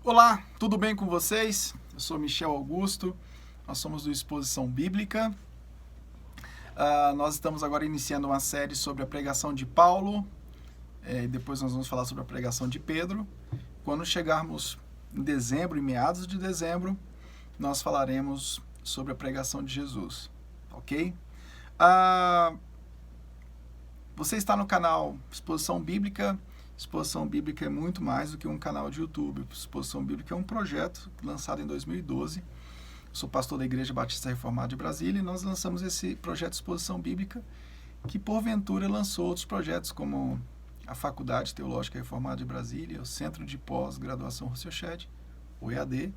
Olá, tudo bem com vocês? Eu sou Michel Augusto, nós somos do Exposição Bíblica. Nós estamos agora iniciando uma série sobre a pregação de Paulo, e depois nós vamos falar sobre a pregação de Pedro. Quando chegarmos em dezembro, em meados de dezembro, nós falaremos sobre a pregação de Jesus, ok? Você está no canal Exposição Bíblica. Exposição Bíblica é muito mais do que um canal de YouTube. Exposição Bíblica é um projeto lançado em 2012. Eu sou pastor da Igreja Batista Reformada de Brasília e nós lançamos esse projeto Exposição Bíblica, que porventura lançou outros projetos como a Faculdade Teológica Reformada de Brasília, o Centro de Pós-Graduação Rousseau Shedd, o EAD,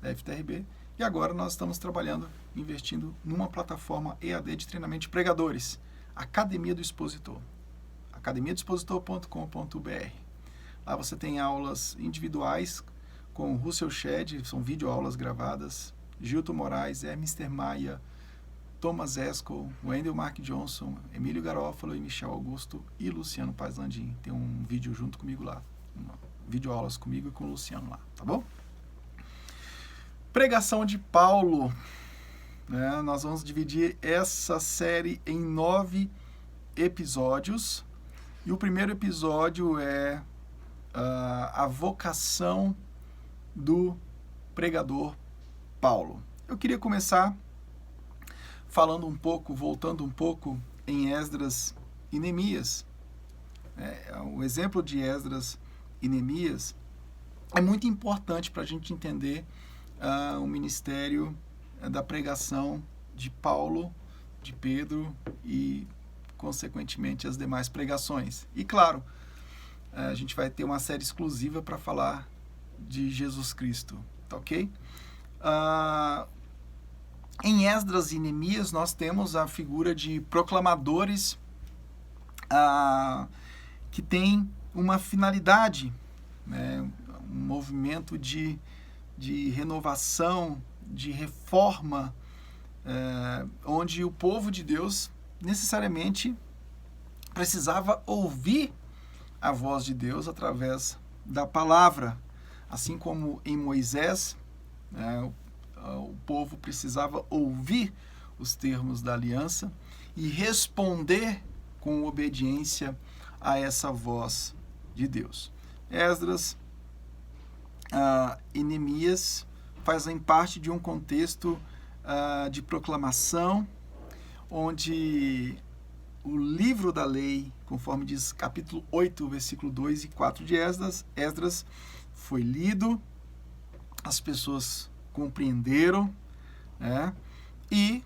da FTRB, e agora nós estamos trabalhando, investindo numa plataforma EAD de treinamento de pregadores, Academia do Expositor. academiadoexpositor.com.br. Lá você tem aulas individuais com Rousseau Shedd, são videoaulas gravadas, Gilton Moraes, Mr. Maia, Thomas Esco, Wendell Mark Johnson, Emílio Garofalo e Michel Augusto e Luciano Paes Landim. Tem um vídeo junto comigo lá, videoaulas comigo e com o Luciano lá, tá bom? Pregação de Paulo. Nós vamos dividir essa série em 9 episódios. E o primeiro episódio é a vocação do pregador Paulo. Eu queria começar falando um pouco, voltando um pouco em Esdras e Neemias. O exemplo de Esdras e Neemias é muito importante para a gente entender o ministério da pregação de Paulo, de Pedro e consequentemente as demais pregações. E claro, a gente vai ter uma série exclusiva para falar de Jesus Cristo, tá ok? Em Esdras e Neemias nós temos a figura de proclamadores que tem uma finalidade, um movimento de renovação, de reforma, onde o povo de Deus necessariamente precisava ouvir a voz de Deus através da palavra. Assim como em Moisés, o povo precisava ouvir os termos da aliança e responder com obediência a essa voz de Deus. Esdras e Neemias fazem parte de um contexto de proclamação, onde o livro da lei, conforme diz capítulo 8, versículo 2 e 4 de Esdras, foi lido, as pessoas compreenderam, e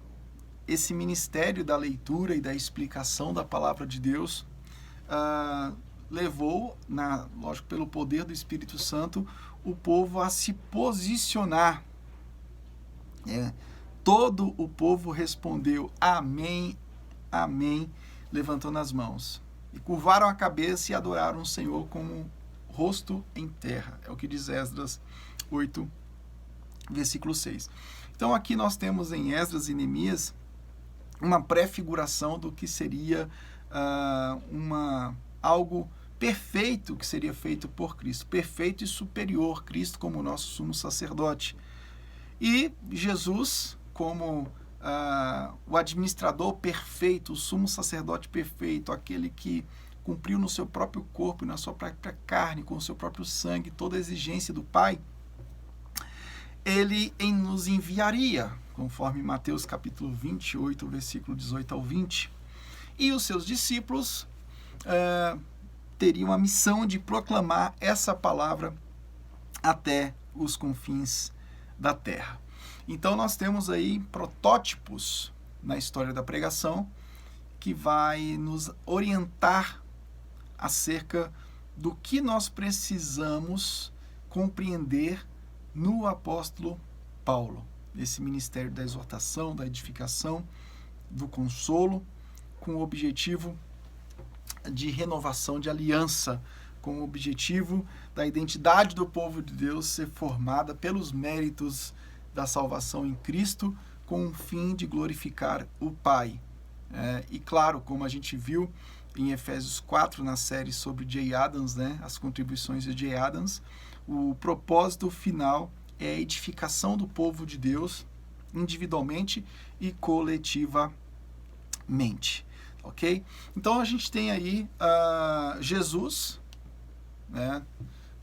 esse ministério da leitura e da explicação da palavra de Deus levou, lógico, pelo poder do Espírito Santo, o povo a se posicionar. Todo o povo respondeu amém, amém, levantando as mãos. E curvaram a cabeça e adoraram o Senhor com o rosto em terra. É o que diz Esdras 8, versículo 6. Então aqui nós temos em Esdras e Neemias uma prefiguração do que seria algo perfeito que seria feito por Cristo. Perfeito e superior, Cristo como nosso sumo sacerdote. E Jesus como o administrador perfeito, o sumo sacerdote perfeito, aquele que cumpriu no seu próprio corpo e na sua própria carne, com o seu próprio sangue, toda a exigência do Pai, ele nos enviaria, conforme Mateus capítulo 28, versículo 18 ao 20. E os seus discípulos teriam a missão de proclamar essa palavra até os confins da terra. Então nós temos aí protótipos na história da pregação que vai nos orientar acerca do que nós precisamos compreender no apóstolo Paulo, esse ministério da exortação, da edificação, do consolo, com o objetivo de renovação de aliança, com o objetivo da identidade do povo de Deus ser formada pelos méritos da salvação em Cristo, com o fim de glorificar o Pai. E claro, como a gente viu em Efésios 4, na série sobre J. Adams, né, as contribuições de J. Adams, o propósito final é a edificação do povo de Deus, individualmente e coletivamente. Ok? Então a gente tem aí Jesus, né,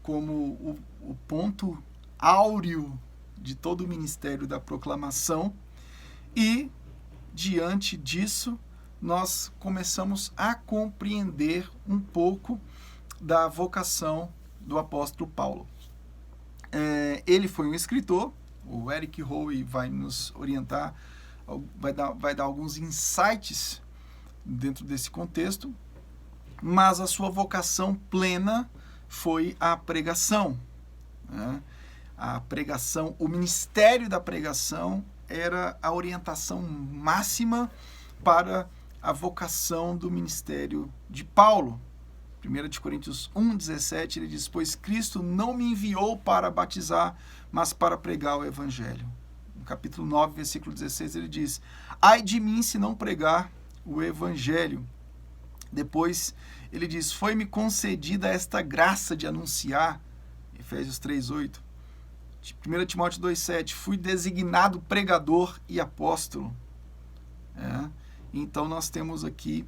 como o ponto áureo de todo o ministério da proclamação, e diante disso nós começamos a compreender um pouco da vocação do apóstolo Paulo. Ele foi um escritor, o Eric Howe vai nos orientar, vai dar alguns insights dentro desse contexto, mas a sua vocação plena foi a pregação, né? A pregação, o ministério da pregação era a orientação máxima para a vocação do ministério de Paulo. 1 Coríntios 1,17, ele diz: pois Cristo não me enviou para batizar, mas para pregar o evangelho. No capítulo 9, versículo 16, ele diz: ai de mim se não pregar o evangelho. Depois ele diz: foi-me concedida esta graça de anunciar, Efésios 3,8. 1 Timóteo 2,7, fui designado pregador e apóstolo. Então nós temos aqui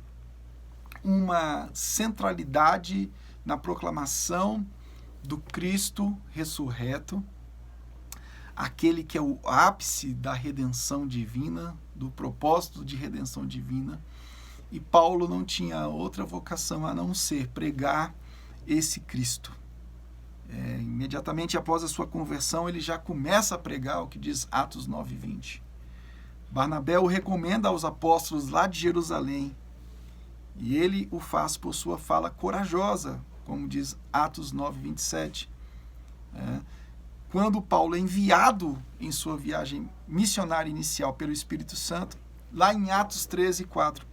uma centralidade na proclamação do Cristo ressurreto, aquele que é o ápice da redenção divina, do propósito de redenção divina, e Paulo não tinha outra vocação a não ser pregar esse Cristo. Imediatamente após a sua conversão, ele já começa a pregar o que diz Atos 9:20. Barnabé o recomenda aos apóstolos lá de Jerusalém, e ele o faz por sua fala corajosa, como diz Atos 9:27. Quando Paulo é enviado em sua viagem missionária inicial pelo Espírito Santo, lá em Atos 13:4,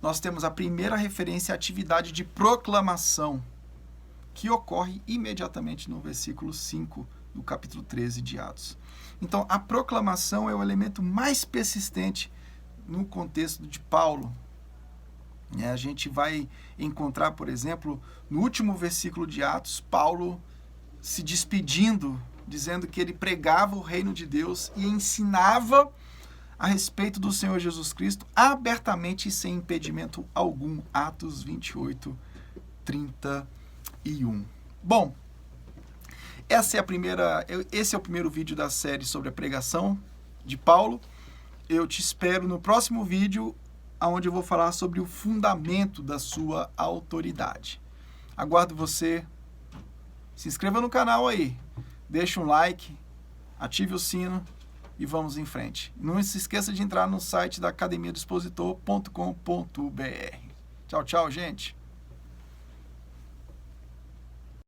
nós temos a primeira referência à atividade de proclamação, que ocorre imediatamente no versículo 5 do capítulo 13 de Atos. Então, a proclamação é o elemento mais persistente no contexto de Paulo. A gente vai encontrar, por exemplo, no último versículo de Atos, Paulo se despedindo, dizendo que ele pregava o reino de Deus e ensinava a respeito do Senhor Jesus Cristo abertamente e sem impedimento algum. Atos 28:31. Bom, esse é o primeiro vídeo da série sobre a pregação de Paulo. Eu te espero no próximo vídeo, onde eu vou falar sobre o fundamento da sua autoridade. Aguardo você. Se inscreva no canal aí, deixa um like, ative o sino e vamos em frente. Não se esqueça de entrar no site da academiadoexpositor.com.br. Tchau, tchau, gente.